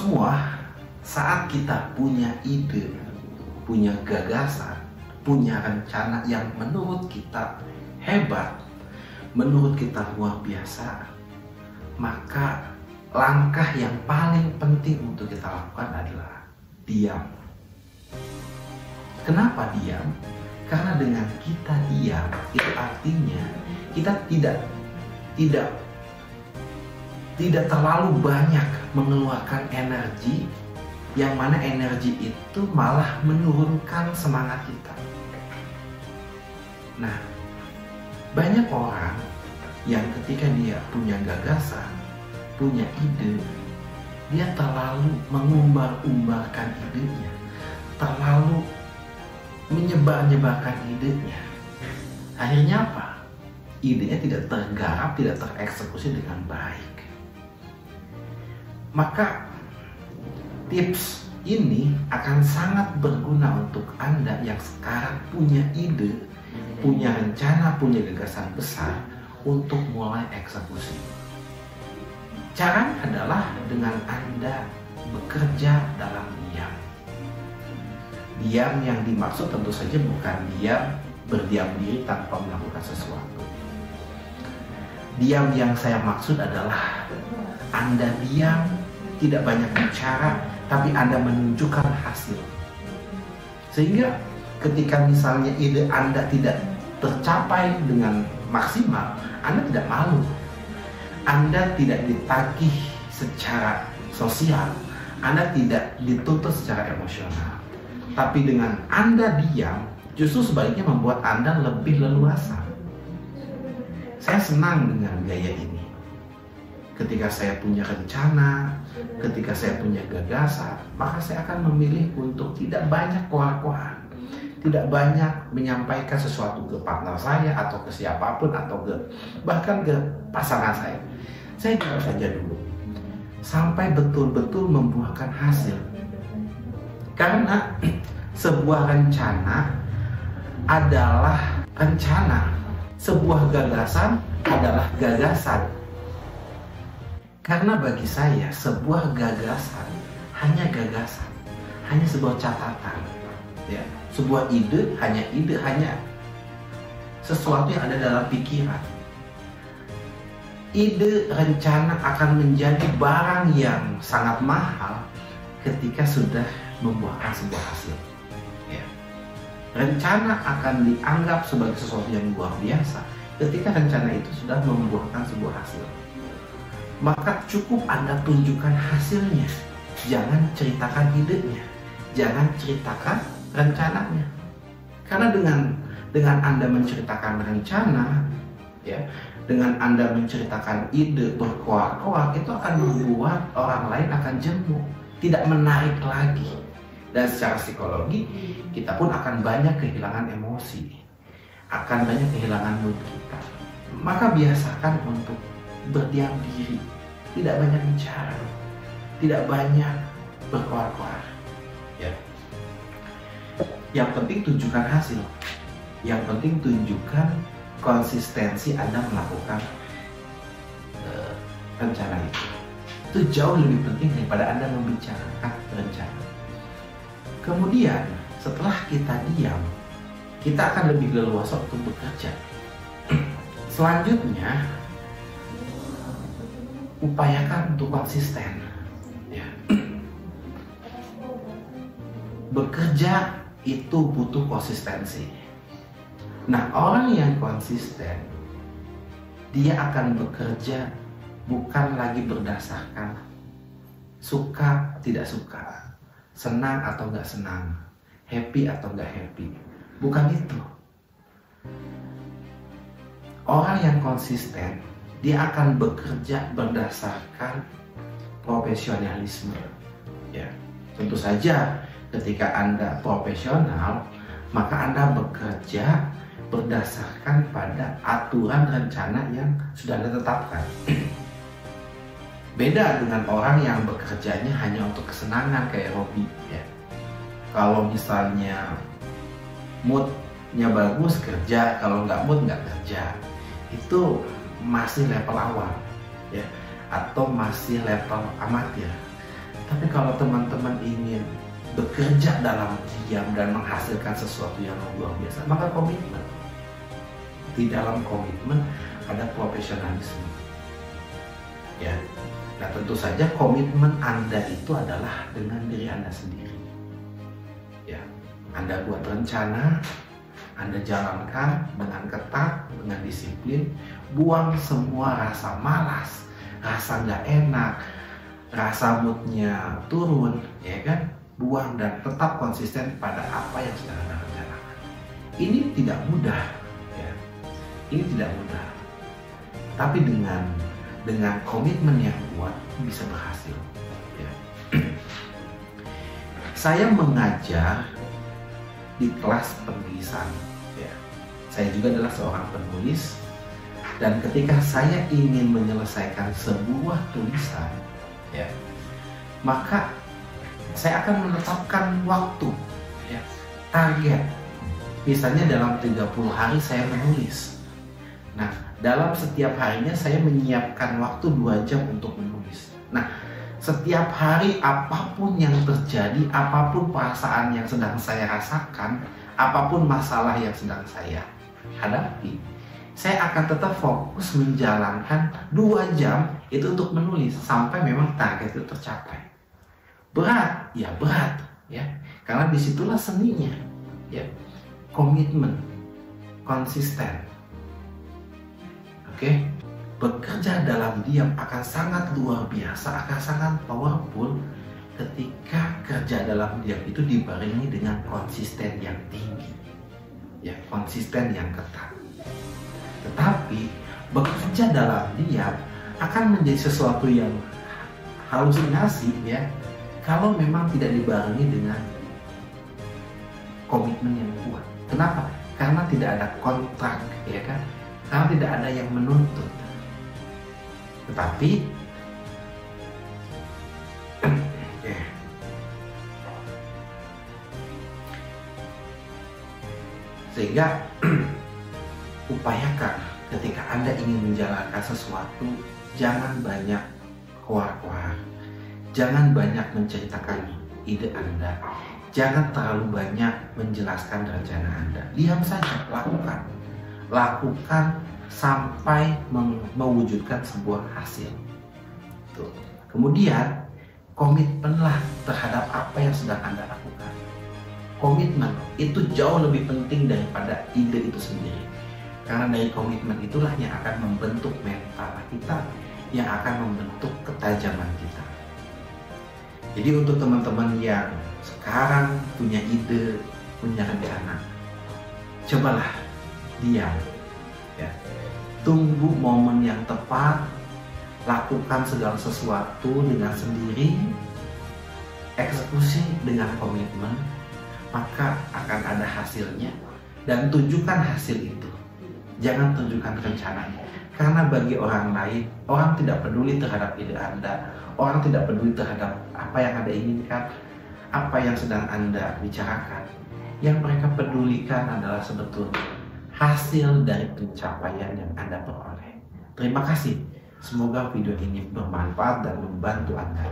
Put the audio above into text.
semua, saat kita punya ide, punya gagasan, punya rencana yang menurut kita hebat, menurut kita luar biasa, maka langkah yang paling penting untuk kita lakukan adalah diam. Kenapa diam? Karena dengan kita diam, itu artinya kita tidak terlalu banyak mengeluarkan energi, yang mana energi itu malah menurunkan semangat kita. Nah, banyak orang yang ketika dia punya gagasan, punya ide, dia terlalu mengumbar-umbarkan idenya, terlalu menyebar-nyebarkan idenya. Akhirnya apa? Idenya tidak tergarap, tidak tereksekusi dengan baik. Maka tips ini akan sangat berguna untuk Anda yang sekarang punya ide, punya rencana, punya gagasan besar untuk mulai eksekusi. Caranya adalah dengan Anda bekerja dalam diam. Diam yang dimaksud tentu saja bukan diam berdiam diri tanpa melakukan sesuatu. Diam yang saya maksud adalah Anda diam, tidak banyak bicara, tapi Anda menunjukkan hasil. Sehingga ketika misalnya ide Anda tidak tercapai dengan maksimal, Anda tidak malu. Anda tidak ditagih secara sosial, Anda tidak dituntut secara emosional. Tapi dengan Anda diam, justru sebaliknya membuat Anda lebih leluasa. Saya senang dengan gaya ini. Ketika saya punya rencana, ketika saya punya gagasan, maka saya akan memilih untuk tidak banyak kuar-kuar, tidak banyak menyampaikan sesuatu ke partner saya atau ke siapapun atau bahkan ke pasangan saya. Saya diam saja dulu sampai betul-betul membuahkan hasil. Karena sebuah rencana adalah rencana, sebuah gagasan adalah gagasan. Karena bagi saya sebuah gagasan hanya gagasan, hanya sebuah catatan, ya. Sebuah ide, hanya sesuatu yang ada dalam pikiran. Ide, rencana akan menjadi barang yang sangat mahal ketika sudah membuahkan sebuah hasil. Ya. Rencana akan dianggap sebagai sesuatu yang luar biasa ketika rencana itu sudah membuahkan sebuah hasil. Maka cukup Anda tunjukkan hasilnya, jangan ceritakan idenya, jangan ceritakan rencananya. Karena dengan Anda menceritakan rencana, ya, dengan Anda menceritakan ide berkoar-koar, itu akan membuat orang lain akan jemu, tidak menarik lagi. Dan secara psikologi, kita pun akan banyak kehilangan emosi, akan banyak kehilangan mood kita. Maka biasakan untuk berdiam diri, tidak banyak bicara, tidak banyak berkoar-koar. Ya. Yang penting tunjukkan hasil. Yang penting tunjukkan konsistensi Anda melakukan rencana itu. Itu jauh lebih penting daripada Anda membicarakan rencana. Kemudian setelah kita diam, kita akan lebih leluasa untuk bekerja. Selanjutnya, upayakan untuk konsisten. Ya. Bekerja itu butuh konsistensi. Nah, orang yang konsisten, dia akan bekerja bukan lagi berdasarkan suka tidak suka, senang atau nggak senang, happy atau nggak happy. Bukan itu. Orang yang konsisten, dia akan bekerja berdasarkan profesionalisme. Ya, tentu saja ketika Anda profesional, maka Anda bekerja berdasarkan pada aturan rencana yang sudah Anda tetapkan. Beda dengan orang yang bekerjanya hanya untuk kesenangan kayak hobi, ya. Kalau misalnya moodnya bagus kerja, kalau nggak mood nggak kerja. Itu masih level awal, ya, atau masih level amatir. Tapi kalau teman-teman ingin bekerja dalam diam dan menghasilkan sesuatu yang luar biasa, maka komitmen. Di dalam komitmen ada profesionalisme. Ya. Nah, tentu saja komitmen Anda itu adalah dengan diri Anda sendiri. Ya. Anda buat rencana, Anda jalankan dengan ketat, dengan disiplin, buang semua rasa malas, rasa nggak enak, rasa moodnya turun, ya kan? Buang dan tetap konsisten pada apa yang sedang Anda rencanakan. Ini tidak mudah, ya. Ini tidak mudah. Tapi dengan komitmen yang kuat bisa berhasil. Ya. Saya mengajar di kelas penulisan. Ya. Saya juga adalah seorang penulis, dan ketika saya ingin menyelesaikan sebuah tulisan, ya, maka saya akan menetapkan waktu, ya, target. Misalnya dalam 30 hari saya menulis. Nah, dalam setiap harinya saya menyiapkan waktu 2 jam untuk menulis. Nah, setiap hari apapun yang terjadi, apapun perasaan yang sedang saya rasakan, apapun masalah yang sedang saya hadapi, saya akan tetap fokus menjalankan 2 jam itu untuk menulis sampai memang target itu tercapai. Berat, ya berat, ya, karena disitulah seninya, ya, komitmen, konsisten. Oke, bekerja dalam diam akan sangat luar biasa, akan sangat powerful ketika kerja dalam diam itu dibarengi dengan konsisten yang tinggi, ya, konsisten yang ketat. Tetapi bekerja dalam diam akan menjadi sesuatu yang halusinasi, ya, kalau memang tidak dibarengi dengan komitmen yang kuat. Kenapa? Karena tidak ada kontrak, ya kan? Karena tidak ada yang menuntut. Tetapi sehingga upayakan ketika Anda ingin menjalankan sesuatu, jangan banyak keluar-keluar, jangan banyak menceritakan ide Anda, jangan terlalu banyak menjelaskan rencana Anda. Diam saja, lakukan sampai mewujudkan sebuah hasil. Tuh. Kemudian komitmenlah terhadap apa yang sedang Anda lakukan. Komitmen itu jauh lebih penting daripada ide itu sendiri. Karena dari komitmen itulah yang akan membentuk mental kita, yang akan membentuk ketajaman kita. Jadi untuk teman-teman yang sekarang punya ide, punya rencana, cobalah diam, ya. Tunggu momen yang tepat, lakukan segala sesuatu dengan sendiri, eksekusi dengan komitmen, maka akan ada hasilnya. Dan tunjukkan hasil itu, jangan tunjukkan rencananya. Karena bagi orang lain, orang tidak peduli terhadap ide Anda, orang tidak peduli terhadap apa yang Anda inginkan, apa yang sedang Anda bicarakan. Yang mereka pedulikan adalah sebetulnya hasil dari pencapaian yang Anda peroleh. Terima kasih. Semoga video ini bermanfaat dan membantu Anda.